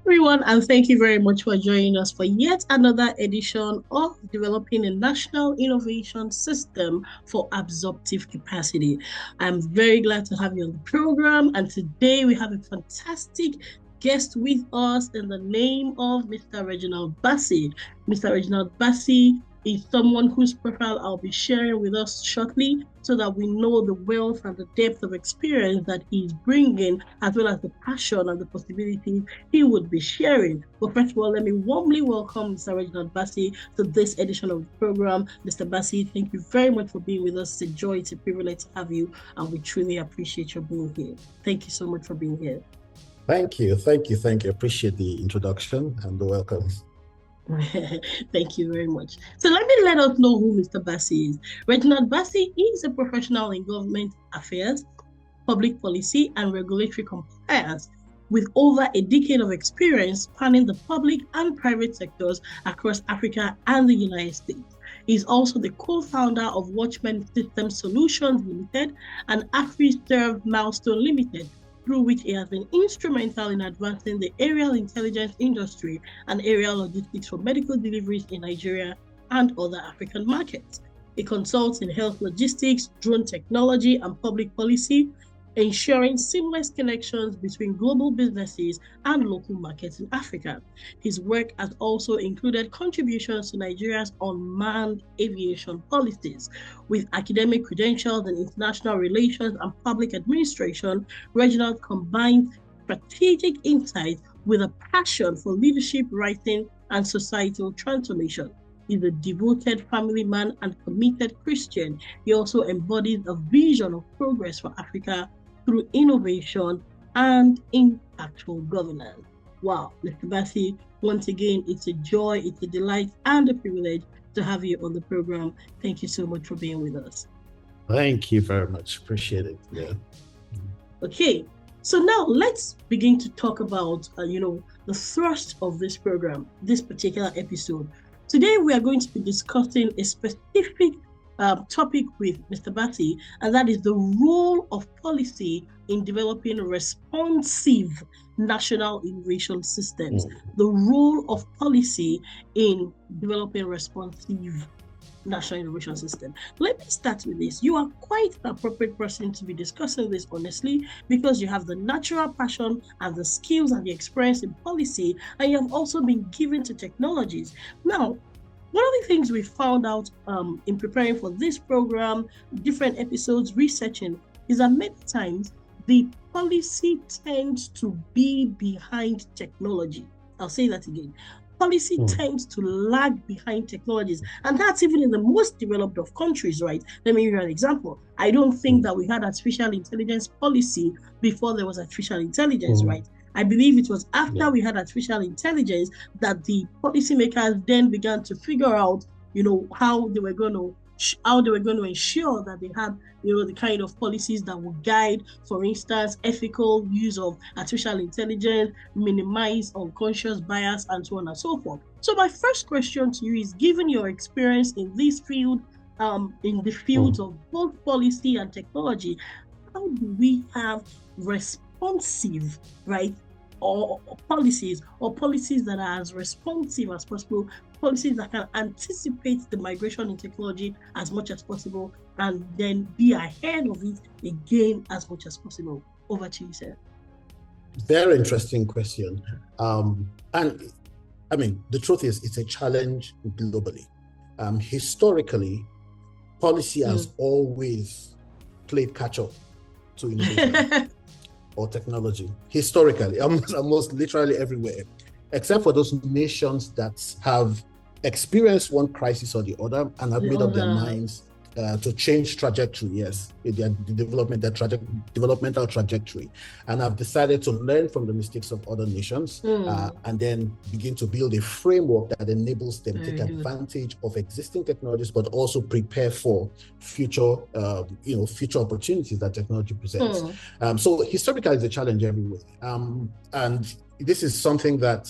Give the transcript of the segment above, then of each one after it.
everyone, and thank you very much for joining us for yet another edition of Developing a National Innovation System for Absorptive Capacity. I'm very glad to have you on the program, and today we have a fantastic guest with us in the name of Mr. Reginald Bassey. Mr. Reginald Bassey is someone whose profile I'll be sharing with us shortly so that we know the wealth and the depth of experience that he's bringing, as well as the passion and the possibilities he would be sharing. But first of all, let me warmly welcome Mr. Reginald Bassey to this edition of the program. Mr. Bassey, thank you very much for being with us. It's a joy, it's a privilege to have you, and we truly appreciate your being here. Thank you so much for being here. Thank you. Appreciate the introduction and the welcome. Thank you very much. So let us know who Mr. Bassey is. Reginald Bassey is a professional in government affairs, public policy, and regulatory compliance with over a decade of experience spanning the public and private sectors across Africa and the United States. He's also the co-founder of Watchman System Solutions Limited and AfriServe Milestone Limited, through which he has been instrumental in advancing the aerial intelligence industry and aerial logistics for medical deliveries in Nigeria and other African markets. He consults in health logistics, drone technology, and public policy, ensuring seamless connections between global businesses and local markets in Africa. His work has also included contributions to Nigeria's unmanned aviation policies. With academic credentials in international relations and public administration, Reginald combines strategic insight with a passion for leadership, writing, and societal transformation. He's a devoted family man and committed Christian. He also embodies a vision of progress for Africa through innovation and impactful governance. Wow, Mr. Bassey, once again, it's a joy, it's a delight, and a privilege to have you on the program. Thank you so much for being with us. Thank you very much. Appreciate it. Yeah. Okay, so now let's begin to talk about, the thrust of this program, this particular episode. Today, we are going to be discussing a specific topic with Mr. Bassey, and that is the role of policy in developing responsive national innovation systems. The role of policy in developing responsive national innovation system. Let me start with this. You are quite an appropriate person to be discussing this honestly, because you have the natural passion and the skills and the experience in policy, and you have also been given to technologies. Now, one of the things we found out in preparing for this program, different episodes, researching, is that many times the policy tends to be behind technology. I'll say that again. Policy tends to lag behind technologies. And that's even in the most developed of countries, right? Let me give you an example. I don't think that we had artificial intelligence policy before there was artificial intelligence, right? I believe it was after we had artificial intelligence that the policymakers then began to figure out, how they were going to ensure that they had, the kind of policies that would guide, for instance, ethical use of artificial intelligence, minimize unconscious bias, and so on and so forth. So my first question to you is, given your experience in this field, in the fields of both policy and technology, how do we have responsive, right, or policies that are as responsive as possible, policies that can anticipate the migration in technology as much as possible, and then be ahead of it again as much as possible? Over to you, sir. Very interesting question. And I mean, the truth is, it's a challenge globally. Historically, policy has always played catch up to innovation. Or technology, historically, almost literally everywhere, except for those nations that have experienced one crisis or the other and have made up their minds to change trajectory, their developmental trajectory, and have decided to learn from the mistakes of other nations and then begin to build a framework that enables them to take advantage of existing technologies, but also prepare for future opportunities that technology presents. So historically, it's a challenge everywhere, and this is something that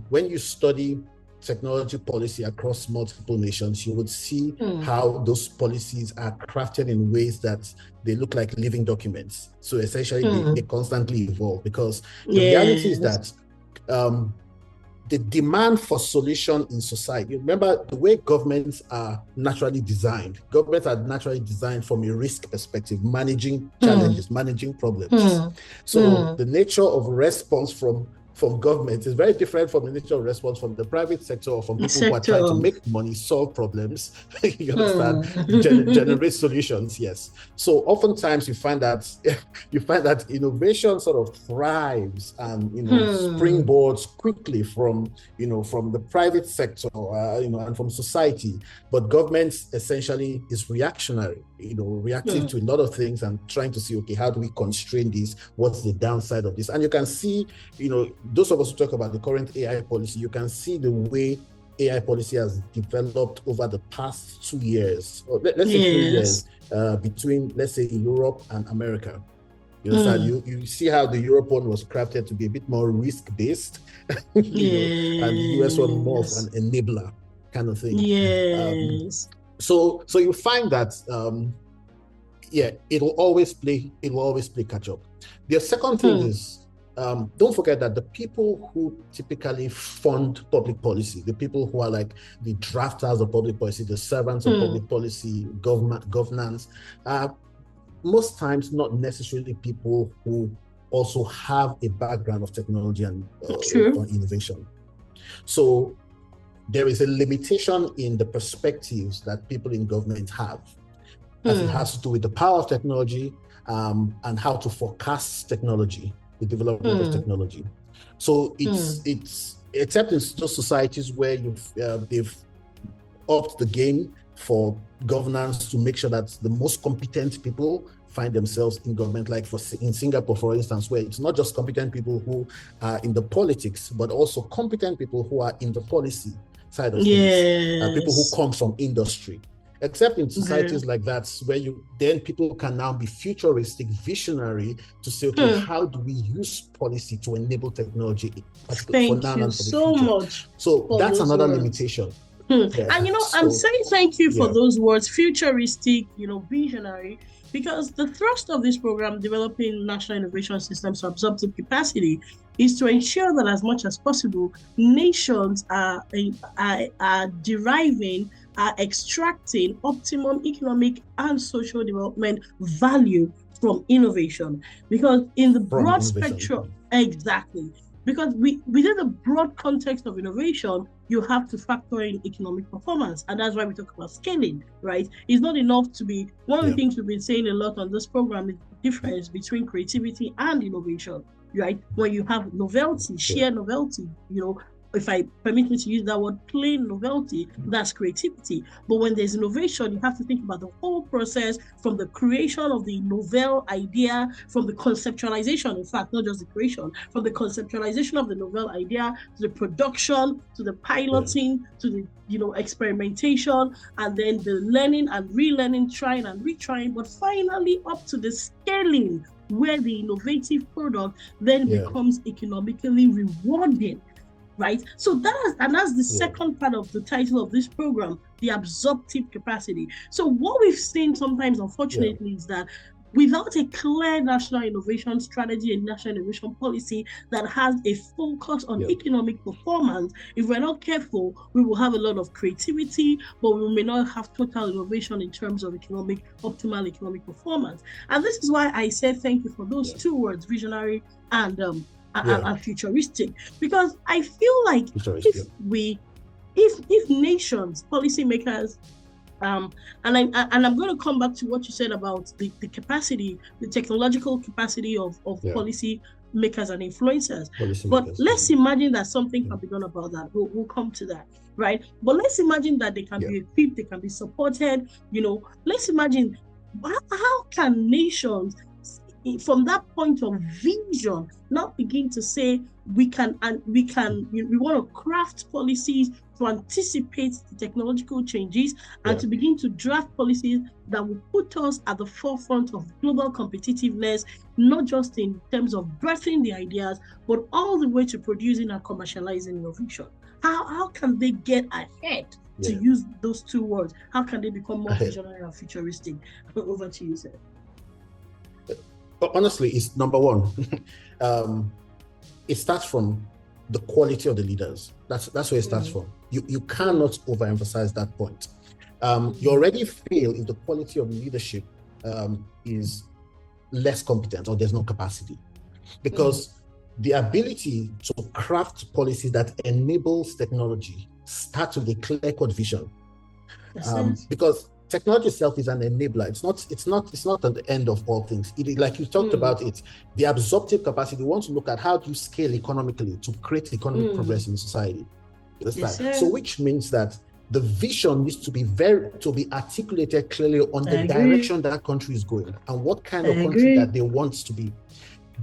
when you study technology policy across multiple nations, you would see how those policies are crafted in ways that they look like living documents. So essentially, they constantly evolve, because the reality is that the demand for solution in society. Remember the way governments are naturally designed. Governments are naturally designed from a risk perspective, managing challenges, managing problems. So the nature of response from government is very different from the nature of response from the private sector or from people who are trying to make money, solve problems, you understand, generate solutions. Yes. So oftentimes you find that innovation sort of thrives and springboards quickly from the private sector, and from society. But government essentially is reactionary, reactive to a lot of things and trying to see, okay, how do we constrain this? What's the downside of this? And you can see, those of us who talk about the current AI policy, you can see the way AI policy has developed over the past 2 years, or let's say 3 years, between, let's say, Europe and America. You see how the Europe one was crafted to be a bit more risk-based, and the US one more of an enabler kind of thing. Yes. So you find that it will always play catch up. The second thing is, don't forget that the people who typically fund public policy, the people who are like the drafters of public policy, the servants of public policy, governance, most times not necessarily people who also have a background of technology and innovation. So there is a limitation in the perspectives that people in government have, as it has to do with the power of technology and how to forecast technology, the development of technology. So it's except in those societies where they've upped the game for governance to make sure that the most competent people find themselves in government, like in Singapore, for instance, where it's not just competent people who are in the politics, but also competent people who are in the policy side of things, people who come from industry. Except in societies like that, where people can now be futuristic, visionary, to say, okay, how do we use policy to enable technology? Thank you so much. So that's another limitation. And I'm saying thank you for those words, futuristic, visionary, because the thrust of this program, developing national innovation systems for absorptive capacity, is to ensure that as much as possible, nations are extracting optimum economic and social development value from innovation. Because in the broad spectrum, exactly, because within the broad context of innovation, you have to factor in economic performance. And that's why we talk about scaling, right? It's not enough to be, one of the things we've been saying a lot on this program is the difference between creativity and innovation, right? When you have novelty, sheer novelty, if I permit me to use that word, plain novelty, that's creativity. But when there's innovation, you have to think about the whole process, from the creation of the novel idea, from the conceptualization, in fact, not just the creation, from the conceptualization of the novel idea, to the production, to the piloting, to the experimentation, and then the learning and relearning, trying and retrying, but finally up to the scaling, where the innovative product then becomes economically rewarding. Right, so that's the second part of the title of this program, the absorptive capacity. So what we've seen sometimes, unfortunately, is that without a clear national innovation strategy and national innovation policy that has a focus on economic performance, if we're not careful, we will have a lot of creativity, but we may not have total innovation in terms of optimal economic performance. And this is why I said thank you for those two words, visionary and futuristic, because I feel like if nations, policymakers, and I'm going to come back to what you said about the capacity, the technological capacity of policy makers and influencers. Let's imagine that something can be done about that. We'll come to that, right? But let's imagine that they can be equipped, they can be supported. Let's imagine how can nations, from that point of vision, now begin to say we want to craft policies to anticipate the technological changes and to begin to draft policies that will put us at the forefront of global competitiveness, not just in terms of birthing the ideas, but all the way to producing and commercializing innovation. How can they get ahead? To use those two words, how can they become more visionary and futuristic? Over to you, sir. But honestly, it's number one. It starts from the quality of the leaders. That's where it starts from. You cannot overemphasize that point. You already feel if the quality of leadership is less competent or there's no capacity, because the ability to craft policies that enables technology starts with a clear-cut vision. Because technology itself is an enabler. It's not at the end of all things. It is, like you talked about it, the absorptive capacity. We want to look at how do you scale economically to create economic progress in society. So which means that the vision needs to be articulated clearly on the direction that country is going and what kind of country that they want to be.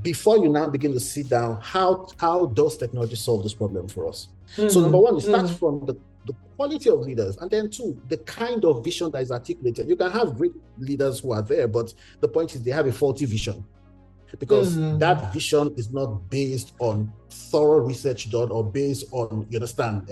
Before you now begin to sit down, how does technology solve this problem for us? So number one, it starts from the quality of leaders, and then two, the kind of vision that is articulated. You can have great leaders who are there, but the point is they have a faulty vision, because that vision is not based on thorough research done or based on, you understand,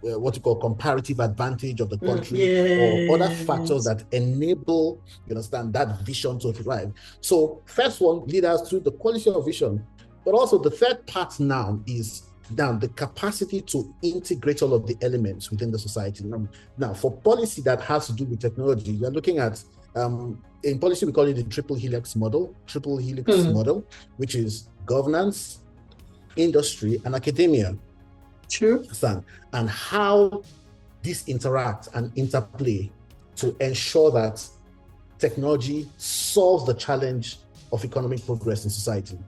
what you call comparative advantage of the country or other factors that enable, you understand, that vision to thrive. So first one, leaders, to the quality of vision, but also the third part now is the capacity to integrate all of the elements within the society. Now, for policy that has to do with technology, you're looking at in policy, we call it the triple helix model, which is governance, industry, and academia. True. And how these interact and interplay to ensure that technology solves the challenge of economic progress in society.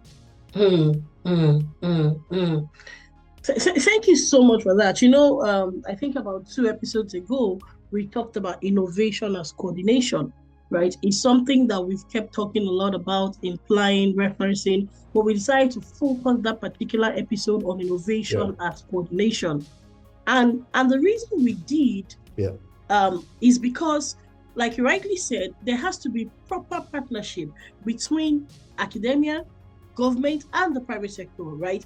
Thank you so much for that. You know, I think about 2 episodes ago, we talked about innovation as coordination, right? It's something that we've kept talking a lot about, implying, referencing, but we decided to focus that particular episode on innovation as coordination. And the reason we did is because, like you rightly said, there has to be proper partnership between academia, government, and the private sector, right?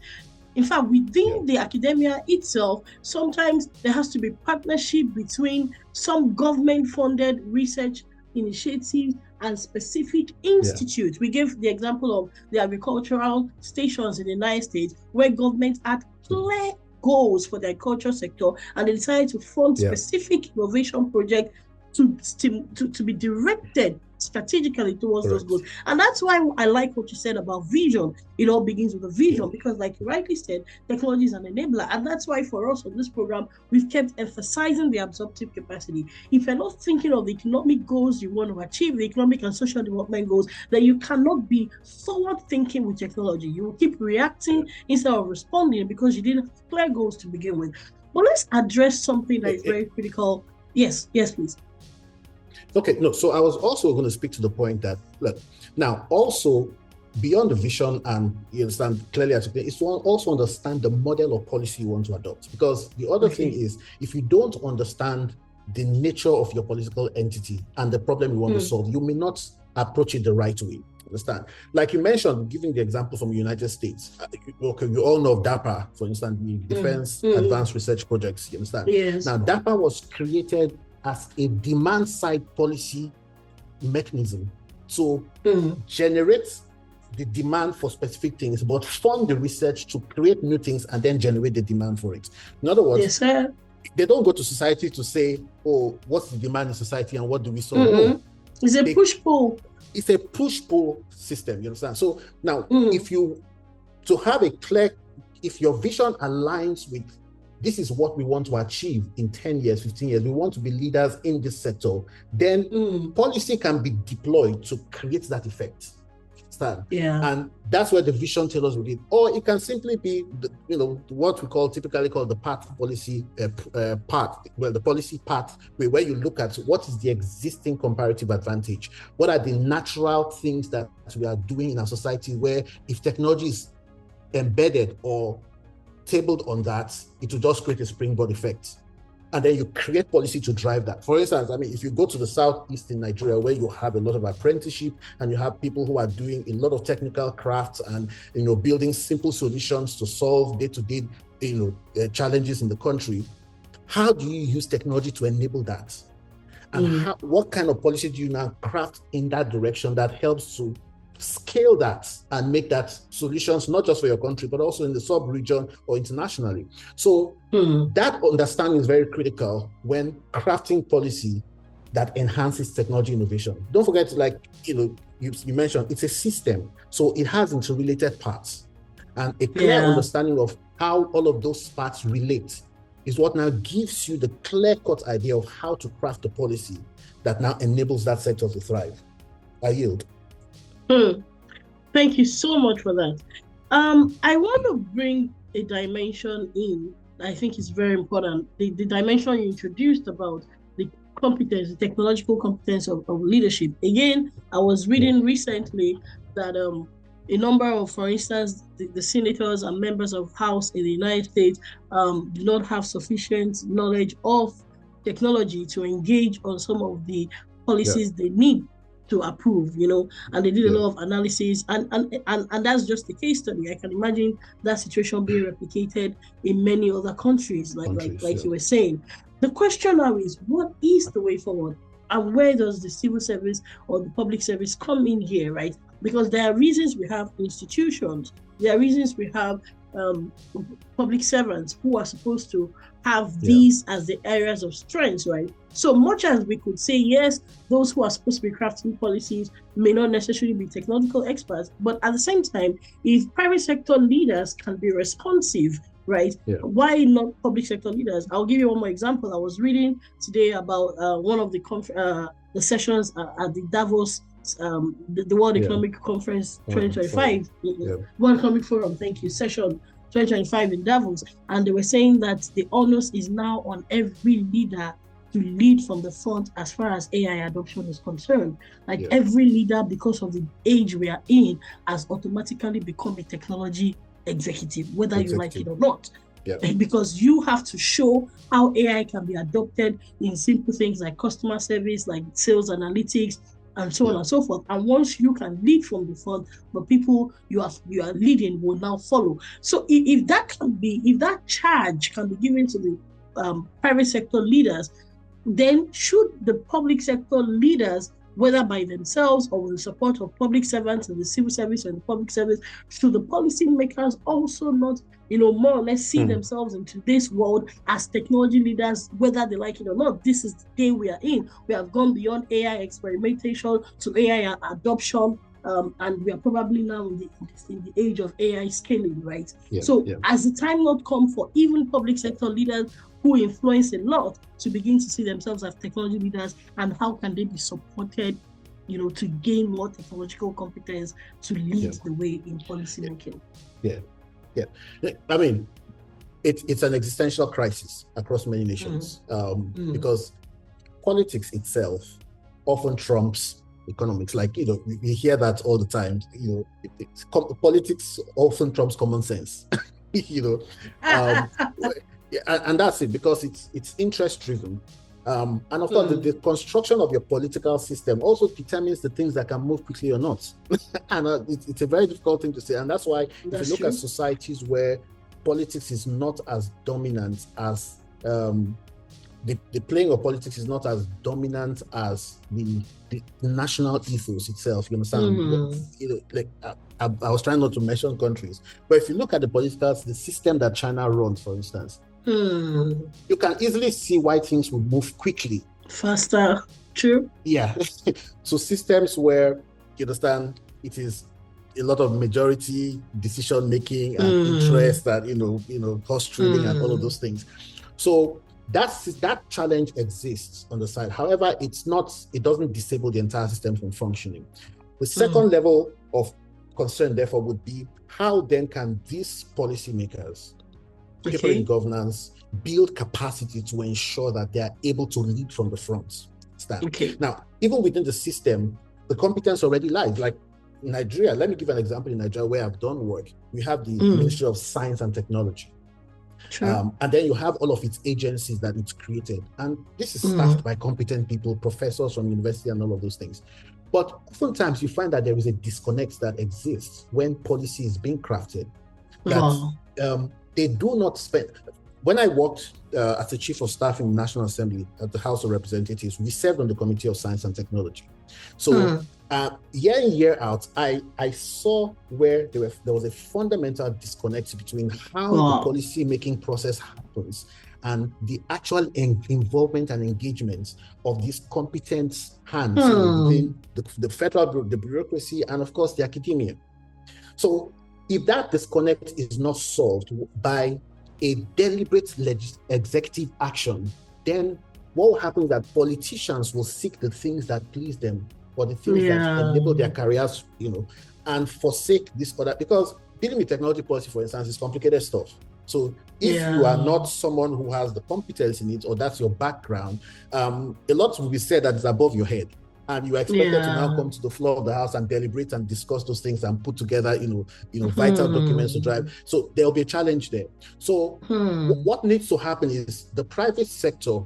In fact, within the academia itself, sometimes there has to be partnership between some government-funded research initiatives and specific institutes. We gave the example of the agricultural stations in the United States, where governments had clear goals for the agricultural sector, and they decided to fund specific innovation projects to be directed strategically towards those goals. And that's why I like what you said about vision. It all begins with a vision, because like you rightly said, technology is an enabler. And that's why for us on this program, we've kept emphasizing the absorptive capacity. If you're not thinking of the economic goals you want to achieve, the economic and social development goals, then you cannot be forward thinking with technology. You will keep reacting instead of responding, because you didn't have clear goals to begin with. But let's address something that is very critical. Yes, please. Okay, no, so I was also going to speak to the point that, look, now also beyond the vision and, you understand, clearly articulated, is to also understand the model of policy you want to adopt. Because the other thing is, if you don't understand the nature of your political entity and the problem you want to solve, you may not approach it the right way. Understand? Like you mentioned, giving the example from the United States, you all know of DARPA, for instance, the Defense Advanced Research Projects, you understand? Yes. Now, DARPA was created as a demand-side policy mechanism to generate the demand for specific things, but fund the research to create new things and then generate the demand for it. In other words, they don't go to society to say, oh, what's the demand in society and what do we solve? No. It's a push-pull. It's a push-pull system, you understand? So now, if your vision aligns with this is what we want to achieve in 10 years, 15 years, we want to be leaders in this sector, then policy can be deployed to create that effect. And that's where the vision tells us we did. Or it can simply be, what we typically call the path policy part. Well, the policy path, where you look at what is the existing comparative advantage. What are the natural things that we are doing in our society where if technology is embedded or tabled on that, it will just create a springboard effect. And then you create policy to drive that. For instance, if you go to the southeast in Nigeria, where you have a lot of apprenticeship and you have people who are doing a lot of technical crafts and building simple solutions to solve day-to-day challenges in the country, how do you use technology to enable that? And what kind of policy do you now craft in that direction that helps to scale that and make that solutions not just for your country but also in the sub-region or internationally. So that understanding is very critical when crafting policy that enhances technology innovation. Don't forget, like you mentioned, it's a system, so it has interrelated parts, and a clear understanding of how all of those parts relate is what now gives you the clear-cut idea of how to craft a policy that now enables that sector to thrive. I yield. Thank you so much for that. I want to bring a dimension in. I think it's very important. The dimension you introduced about the competence, the technological competence of leadership. Again, I was reading recently that a number of, for instance, the senators and members of House in the United States do not have sufficient knowledge of technology to engage on some of the policies they need to approve, and they did a lot of analysis, and that's just a case study. I can imagine that situation being replicated in many other countries, like you were saying. The question now is, what is the way forward, and where does the civil service or the public service come in here, right? Because there are reasons we have institutions, there are reasons we have public servants who are supposed to have these as the areas of strength, right? So much as we could say, yes, those who are supposed to be crafting policies may not necessarily be technological experts, but at the same time, if private sector leaders can be responsive, right? Why not public sector leaders? I'll give you one more example. I was reading today about one of the sessions at the Davos, the World Economic Conference 2025, World Economic Forum, session 2025 in Davos, and they were saying that the onus is now on every leader to lead from the front as far as AI adoption is concerned. Every leader, because of the age we are in, has automatically become a technology executive, whether you like it or not. Because you have to show how AI can be adopted in simple things like customer service, like sales analytics, and so on and so forth. And once you can lead from the front, the people you are leading will now follow. So if that charge can be given to the private sector leaders, then should the public sector leaders, whether by themselves or with the support of public servants in the civil service or the public service, should the policy makers also not, more or less see themselves into this world as technology leaders, whether they like it or not? This is the day we are in. We have gone beyond AI experimentation to AI adoption, and we are probably now in the age of AI scaling, right? Has the time not come for even public sector leaders who influence a lot to begin to see themselves as technology leaders, and how can they be supported, to gain more technological competence to lead the way in policy making? I mean, it's an existential crisis across many nations, because politics itself often trumps economics. We hear that all the time. Politics often trumps common sense. And that's it, because it's interest driven, and of course the construction of your political system also determines the things that can move quickly or not. And it's a very difficult thing to say, and that's why if you look at societies where politics is not as dominant as the playing of politics is not as dominant as the national ethos itself. You understand? I was trying not to mention countries, but if you look at the system that China runs, for instance, you can easily see why things will move quickly, faster. True. So systems where, you understand, it is a lot of majority decision making and interest that horse trading and all of those things. So that challenge exists on the side. However, it doesn't disable the entire system from functioning. The second level of concern, therefore, would be how then can these policymakers, people in governance, build capacity to ensure that they are able to lead from the front. Now, even within the system, the competence already lies. Like in Nigeria, let me give an example. In Nigeria, where I've done work, we have the Ministry of Science and Technology. And then you have all of its agencies that it's created. And this is staffed by competent people, professors from university and all of those things. But oftentimes you find that there is a disconnect that exists when policy is being crafted. That they do not spend. When I worked as the Chief of Staff in the National Assembly at the House of Representatives, we served on the Committee of Science and Technology. So Year in, year out, I saw where there was a fundamental disconnect between how the policy making process happens and the actual involvement and engagement of these competent hands within the federal, the bureaucracy, and of course the academia. So if that disconnect is not solved by a deliberate executive action, then what will happen is that politicians will seek the things that please them, or the things that enable their careers, and forsake this other, because dealing with technology policy, for instance, is complicated stuff. So if you are not someone who has the competence in it, or that's your background, a lot will be said that is above your head. And you are expected to now come to the floor of the House and deliberate and discuss those things and put together, vital documents to drive. So there'll be a challenge there. So what needs to happen is the private sector,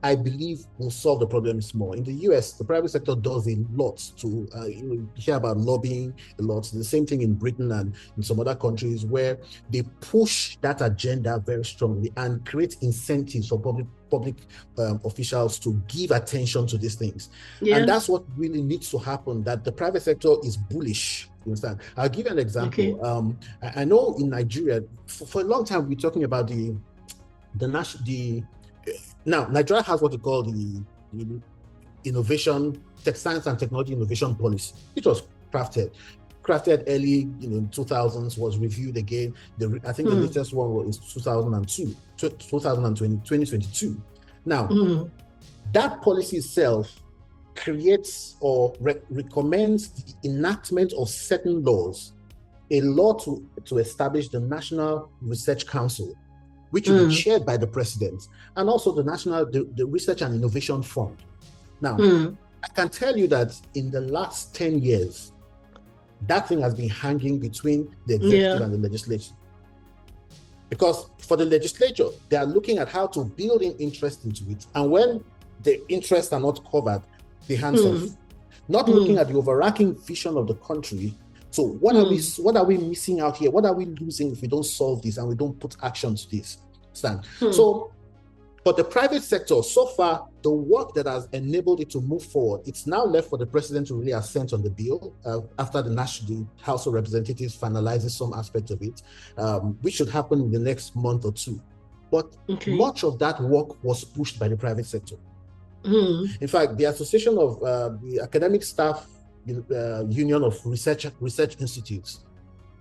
I believe, will solve the problems more. In the US, the private sector does a lot to, you hear about lobbying a lot. The same thing in Britain and in some other countries where they push that agenda very strongly and create incentives for public officials to give attention to these things. Yes. And that's what really needs to happen, that the private sector is bullish. You understand? I'll give you an example. Okay. I know in Nigeria, for a long time, we're talking about now, Nigeria has what we call the innovation, tech science and technology innovation policy, which was crafted early in 2000s, was reviewed again. I think the latest one was 2022. Now, that policy itself creates or recommends the enactment of certain laws, a law to establish the National Research Council, which will be chaired by the president, and also the Research and Innovation Fund. Now, I can tell you that in the last 10 years, that thing has been hanging between the executive and the legislature. Because for the legislature, they are looking at how to build in interest into it. And when the interests are not covered, they hands off. Not looking at the overarching vision of the country. So what are we missing out here? What are we losing if we don't solve this and we don't put action to this? So, but the private sector, so far, the work that has enabled it to move forward, it's now left for the president to really assent on the bill after the House of Representatives finalizes some aspect of it, which should happen in the next month or two. But much of that work was pushed by the private sector. In fact, the Association of the Academic Staff Union of Research Institutes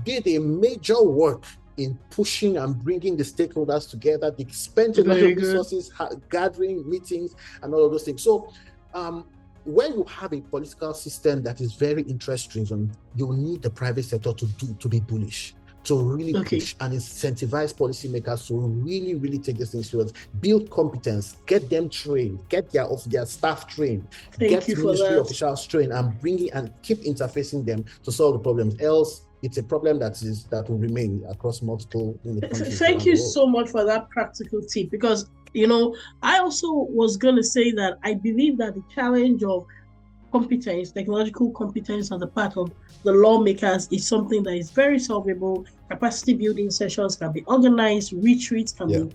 did a major work in pushing and bringing the stakeholders together. They spent a lot of resources gathering meetings and all of those things. So when you have a political system that is very interest-driven, you need the private sector to be bullish, to really push and incentivize policymakers to really, really take these things serious, build competence, get them trained, get their staff trained, get ministry officials trained, and keep interfacing them to solve the problems. Else, it's a problem that will remain across multiple countries. Thank you so much for that practical tip, because I also was going to say that I believe that the challenge of competence, technological competence on the part of the lawmakers is something that is very solvable. Capacity building sessions can be organized, retreats can be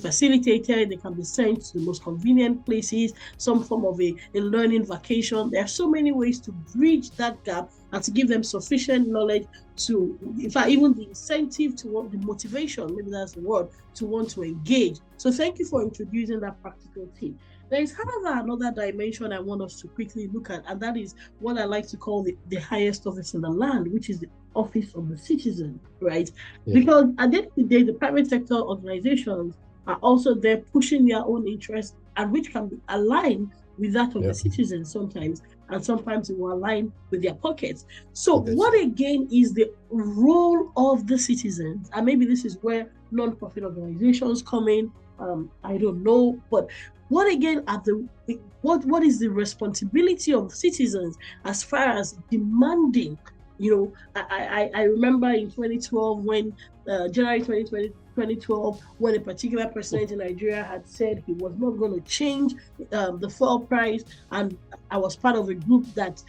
facilitated, they can be sent to the most convenient places, some form of a learning vacation. There are so many ways to bridge that gap and to give them sufficient knowledge to, in fact, even the incentive to want, the motivation, maybe that's the word, to want to engage. So thank you for introducing that practical tip. There is, however, another dimension I want us to quickly look at, and that is what I like to call the highest office in the land, which is the office of the citizen, right? Yeah. Because at the end of the day, the private sector organizations are also there pushing their own interests, and which can be aligned with that of the citizens sometimes, and sometimes it will align with their pockets. So what again is the role of the citizens? And maybe this is where non-profit organizations come in. I don't know, but what again are what is the responsibility of citizens as far as demanding? I remember in 2012 when January 2012, when a particular president in Nigeria had said he was not going to change the fuel price, and I was part of a group that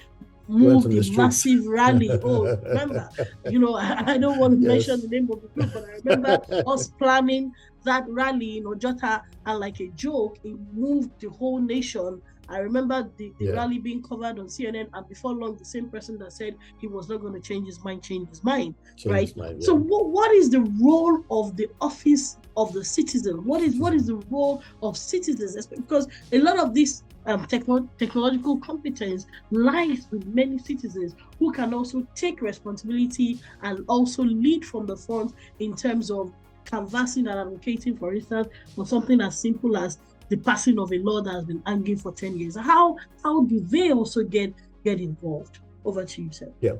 moved a massive rally. Remember, I don't want to mention the name of the group, but I remember us planning that rally in Ojota, and like a joke, it moved the whole nation I remember the rally being covered on CNN, and before long, the same person that said he was not going to change his mind changed his mind, right? So what is the role of the office of the citizen? What is the role of citizens? Because a lot of this technological competence lies with many citizens who can also take responsibility and also lead from the front in terms of canvassing and advocating, for instance, for something as simple as the passing of a law that has been hanging for 10 years. How do they also get involved? Over to you, sir. Yeah.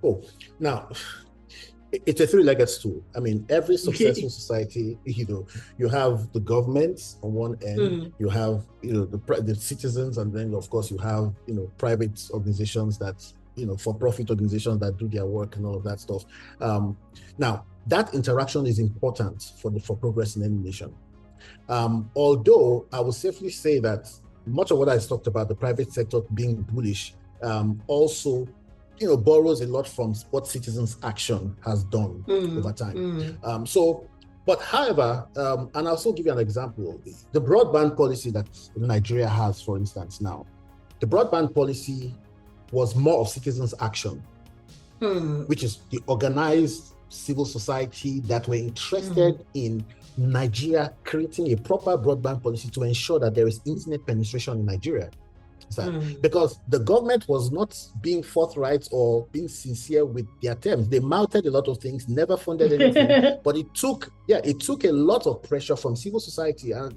Oh, now it's a three-legged stool. I mean, every successful society, you have the government on one end, you have, the citizens, and then of course you have, private organizations that, for-profit organizations that do their work and all of that stuff. Now, that interaction is important for progress in any nation. Although I will safely say that much of what I talked about, the private sector being bullish, also, borrows a lot from what citizens' action has done over time. But however, and I'll also give you an example, the broadband policy that Nigeria has, for instance, now, the broadband policy was more of citizens' action, which is the organized civil society that were interested in Nigeria creating a proper broadband policy to ensure that there is internet penetration in Nigeria. Because the government was not being forthright or being sincere with their terms. They mounted a lot of things, never funded anything, but it took a lot of pressure from civil society and,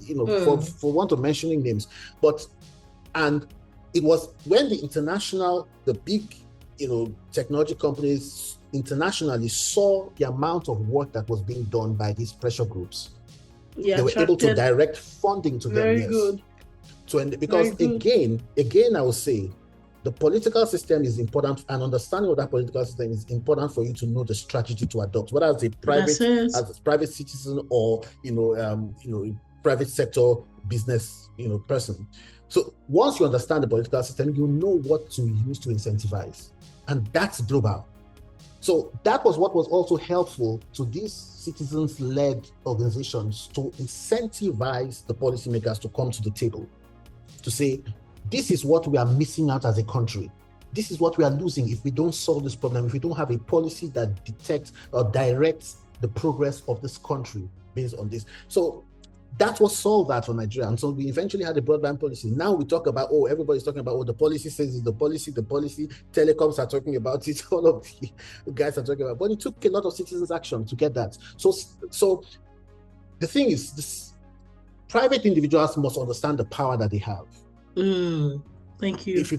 for want of mentioning names. And it was when the big, technology companies internationally saw the amount of work that was being done by these pressure groups. They were able to direct funding to them. Very good. Because again, I will say, the political system is important, and understanding of that political system is important for you to know the strategy to adopt, whether as a private citizen or private sector business person. So once you understand the political system, you know what to use to incentivize, and that's global. So that was what was also helpful to these citizens-led organizations to incentivize the policymakers to come to the table, to say, this is what we are missing out as a country. This is what we are losing if we don't solve this problem, if we don't have a policy that detects or directs the progress of this country based on this. So that's what solved that for Nigeria. And so we eventually had a broadband policy. Now we talk about, everybody's talking about, the policy says it's the policy, telecoms are talking about it, all of the guys are talking about, but it took a lot of citizens' action to get that. So the thing is, this private individuals must understand the power that they have. Thank you. If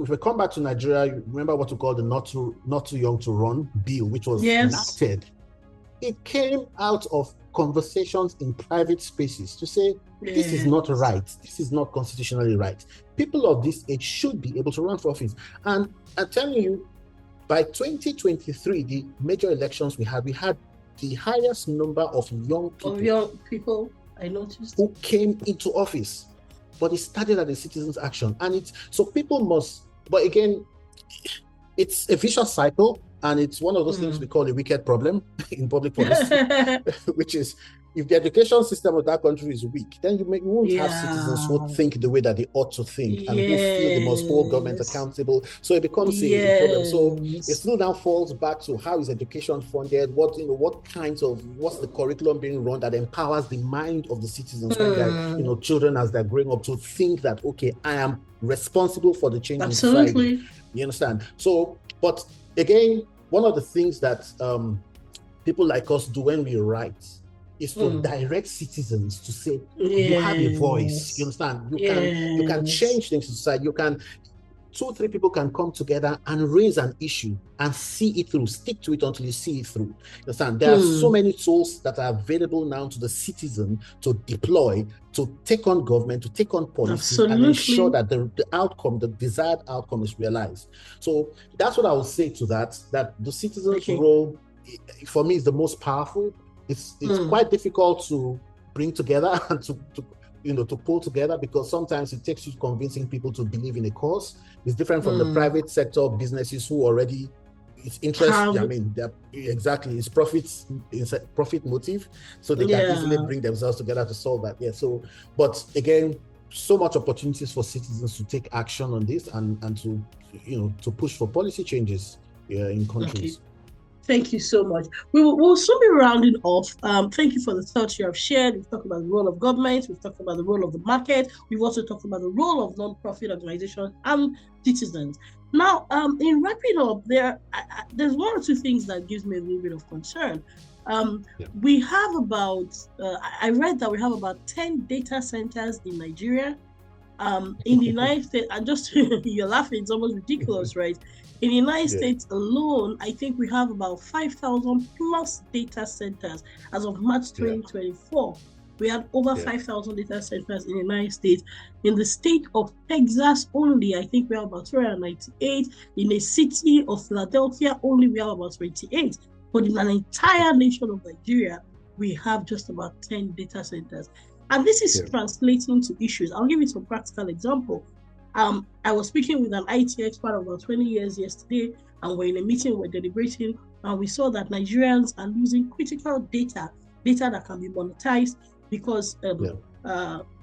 we come back to Nigeria, you remember what we call the not too young to run bill, which was enacted. It came out of conversations in private spaces to say, this is not right. This is not constitutionally right. People of this age should be able to run for office. And I'm telling you, by 2023, the major elections we had the highest number of young people I noticed, who came into office. But it started at a citizens' action. And so people must, but again, it's a vicious cycle. And it's one of those things we call a wicked problem in public policy, which is, if the education system of that country is weak, then you won't have citizens who think the way that they ought to think and who feel they must hold government accountable. So it becomes a problem. So it still now falls back to how is education funded, what's the curriculum being run that empowers the mind of the citizens when they're, children as they're growing up to think that, okay, I am responsible for the change in society. You understand? So, but again, one of the things that people like us do when we write is to direct citizens to say, you have a voice. You understand? You can change things in society. You can 2-3 people can come together and raise an issue and see it through, stick to it until you see it through. You understand? There are so many tools that are available now to the citizen to deploy, to take on government, to take on policy, and ensure that the outcome, the desired outcome is realized. So that's what I would say to that the citizen's role, for me, is the most powerful. It's quite difficult to bring together and to pull together, because sometimes it takes you convincing people to believe in a cause. It's different from the private sector businesses who already, it's interest. It's profit motive, so they can easily bring themselves together to solve that. So, but again, so much opportunities for citizens to take action on this and to, to push for policy changes in countries. Okay. Thank you so much. We'll soon be rounding off. Thank you for the thoughts you have shared. We've talked about the role of government. We've talked about the role of the market. We've also talked about the role of non-profit organizations and citizens. Now, in wrapping up, there's one or two things that gives me a little bit of concern. We have about, I read that we have about 10 data centers in Nigeria. In the United States, and just you're laughing, it's almost ridiculous, right? In the United States alone, I think we have about 5,000 plus data centers as of March 2024. We had over 5,000 data centers in the United States. In the state of Texas only, I think we have about 398. In the city of Philadelphia only, we have about 28. But in an entire nation of Nigeria, we have just about 10 data centers. And this is translating to issues. I'll give you some practical example. I was speaking with an IT expert of about 20 years yesterday, and we're in a meeting, we're deliberating, and we saw that Nigerians are losing critical data that can be monetized because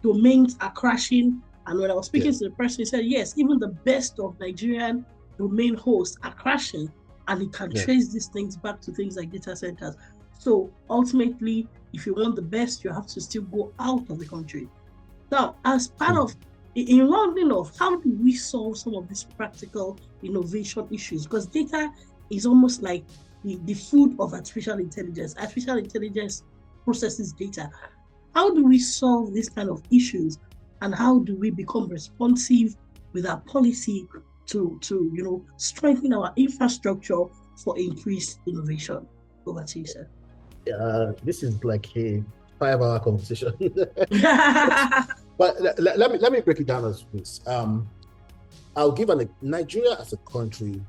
domains are crashing. And when I was speaking to the person, he said, yes, even the best of Nigerian domain hosts are crashing, and it can trace these things back to things like data centers. So ultimately, if you want the best, you have to still go out of the country. Now, as part of, in rounding off, how do we solve some of these practical innovation issues? Because data is almost like the food of artificial intelligence. Artificial intelligence processes data. How do we solve these kind of issues? And how do we become responsive with our policy to strengthen our infrastructure for increased innovation? Over to you, sir. This is like a 5-hour conversation. But let me break it down as this. I'll give Nigeria as a country.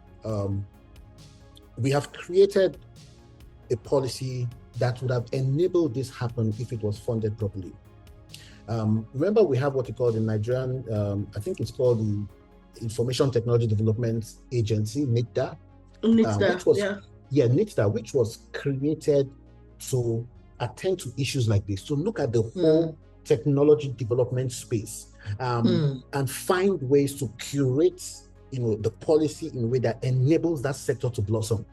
We have created a policy that would have enabled this happen if it was funded properly. Remember, we have what we call the Nigerian, I think it's called the Information Technology Development Agency, NITDA. NITDA, which was created to attend to issues like this, to look at the whole technology development space and find ways to curate, the policy in a way that enables that sector to blossom.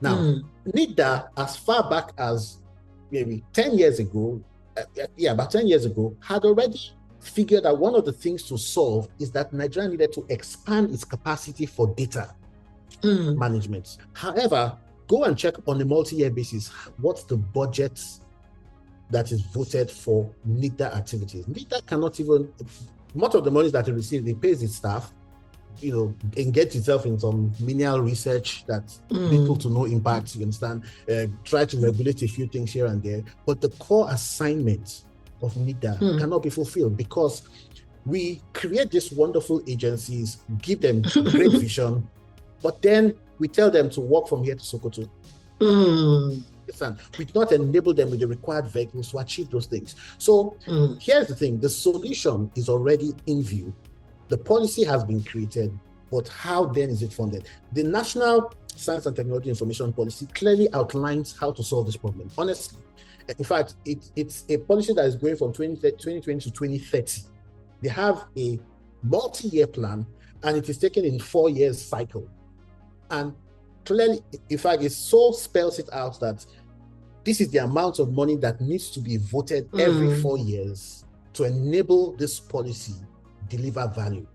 Now, NITDA, as far back as maybe 10 years ago, about 10 years ago, had already figured that one of the things to solve is that Nigeria needed to expand its capacity for data management. However, go and check on a multi-year basis what's the budget that is voted for NITDA activities. NITDA cannot even, much of the money that it receives, it pays its staff, engage itself in some menial research that little to no impact, you understand, try to regulate a few things here and there, but the core assignment of NITDA cannot be fulfilled because we create these wonderful agencies, give them great vision, but then we tell them to walk from here to Sokoto. We do not enable them with the required vehicles to achieve those things. So here's the thing, the solution is already in view. The policy has been created, but how then is it funded? The National Science and Technology Information Policy clearly outlines how to solve this problem. Honestly, in fact, it's a policy that is going from 2020 to 2030. They have a multi-year plan, and it is taken in 4 years cycle. And clearly, in fact, it so spells it out that this is the amount of money that needs to be voted every 4 years to enable this policy deliver value.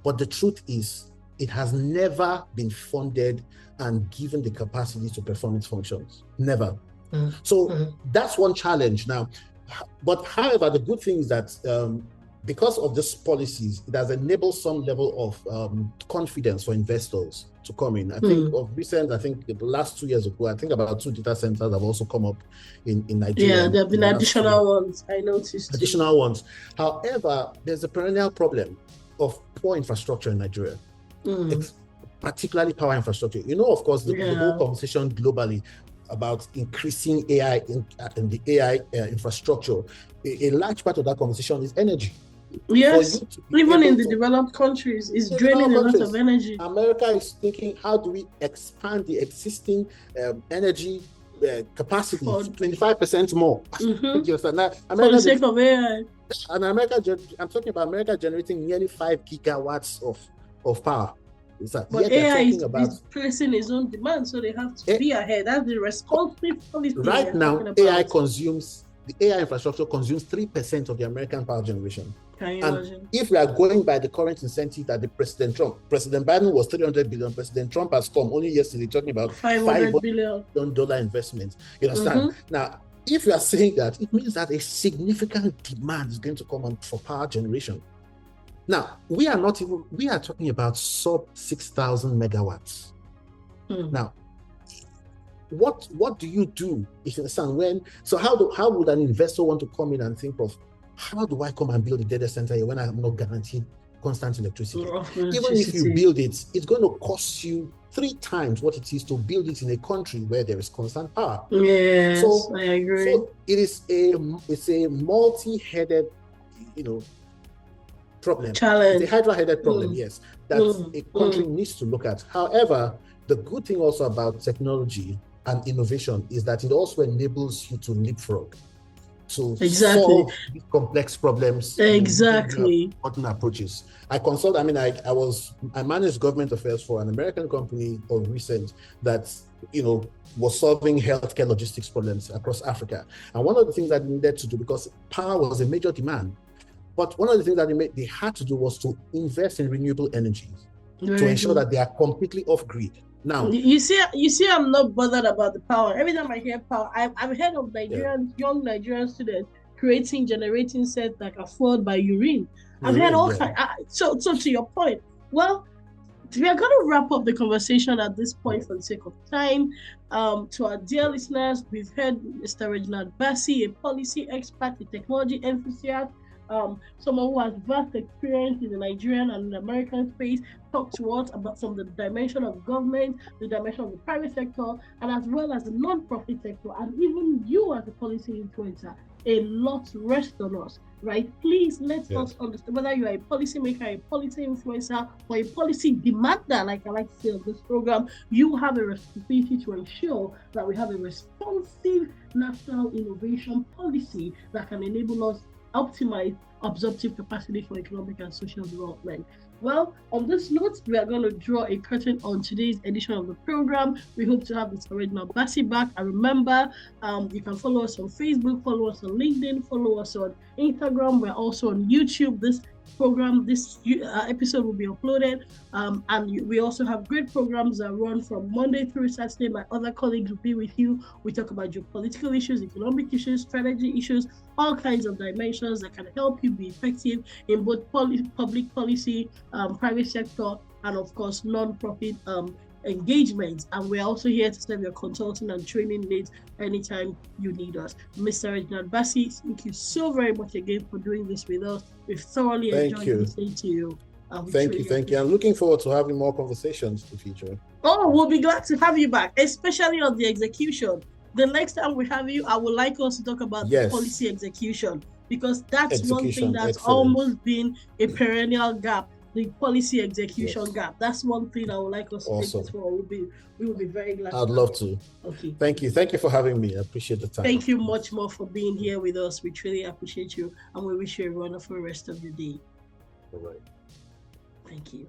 But the truth is, it has never been funded and given the capacity to perform its functions. Never. So that's one challenge now. But however, the good thing is that because of these policies, it has enabled some level of confidence for investors to come in. I think of recent, the last 2 years ago, I think about 2 data centers have also come up in Nigeria. Yeah, there have been additional ones, I noticed. Additional ones. However, there's a perennial problem of poor infrastructure in Nigeria. It's particularly power infrastructure. Of course, the whole conversation globally about increasing AI in the AI infrastructure, a large part of that conversation is energy. Yes, even in the developed countries, it's draining a lot of energy. America is thinking, how do we expand the existing energy capacity, For- 25% more. Mhm. You understand? Now, For the America, sake of AI. and America, I'm talking about America generating nearly 5 gigawatts of power. But Yet they're AI talking about is placing its own demand, so they have to be ahead. That's the responsive policy right we're now. talking about. The AI infrastructure consumes 3% of the American power generation. Can you And imagine? if we are going by the current incentive that the President Biden was 300 billion. President Trump has come only yesterday talking about $500 billion investment. You understand? Now, if you are saying that, it means that a significant demand is going to come on for power generation. Now, we are talking about sub 6,000 megawatts. Now, what do you do if you understand how would an investor want to come in and think of, how do I come and build a data center here when I'm not guaranteed constant electricity? Even if you build it, it's going to cost you 3 times what it is to build it in a country where there is constant power. Yes, I agree. So it's a multi-headed, problem. Challenge. It's a hydra-headed problem, yes, that a country needs to look at. However, the good thing also about technology and innovation is that it also enables you to leapfrog, to solve these complex problems. Modern approaches. I managed government affairs for an American company of recent that was solving healthcare logistics problems across Africa. And one of the things that we needed to do, because power was a major demand, but one of the things that they had to do was to invest in renewable energies to ensure that they are completely off grid. Now you see, I'm not bothered about the power. Every time I hear power, I've heard of young Nigerian students generating sets that are fueled by urine. I've heard all kinds. So to your point, well, we are going to wrap up the conversation at this point for the sake of time. To our dear listeners, we've heard Mr. Reginald Bassey, a policy expert, a technology enthusiast, someone who has vast experience in the Nigerian and American space, talk to us about from the dimension of government, the dimension of the private sector, and as well as the non-profit sector, and even you as a policy influencer. A lot rests on us, right? Please let us understand whether you are a policymaker, a policy influencer, or a policy demander, like I like to say on this program. You have a responsibility to ensure that we have a responsive national innovation policy that can enable us optimize absorptive capacity for economic and social development. Well, on this note, we are going to draw a curtain on today's edition of the program. We hope to have Mr. Reginald Bassey back. And remember, you can follow us on Facebook, follow us on LinkedIn, follow us on Instagram. We're also on YouTube. This episode will be uploaded. And we also have great programs that run from Monday through Saturday. My other colleagues will be with you. We talk about geopolitical issues, economic issues, strategy issues, all kinds of dimensions that can help you be effective in both public policy, private sector, and of course, non-profit engagement. And we're also here to serve your consulting and training needs anytime you need us. Mr. Reginald Bassey, thank you so very much again for doing this with us. We've thoroughly enjoyed listening to you. Thank you. I'm looking forward to having more conversations in the future. Oh, we'll be glad to have you back, especially on the execution. The next time we have you, I would like us to talk about the policy execution, because that's one thing that's almost been a perennial gap. The policy execution gap. That's one thing I would like us to take this for. We will be very glad. I'd love to. Okay. Thank you for having me. I appreciate the time. Thank you much more for being here with us. We truly appreciate you, and we wish you a wonderful rest of your day. All right. Thank you.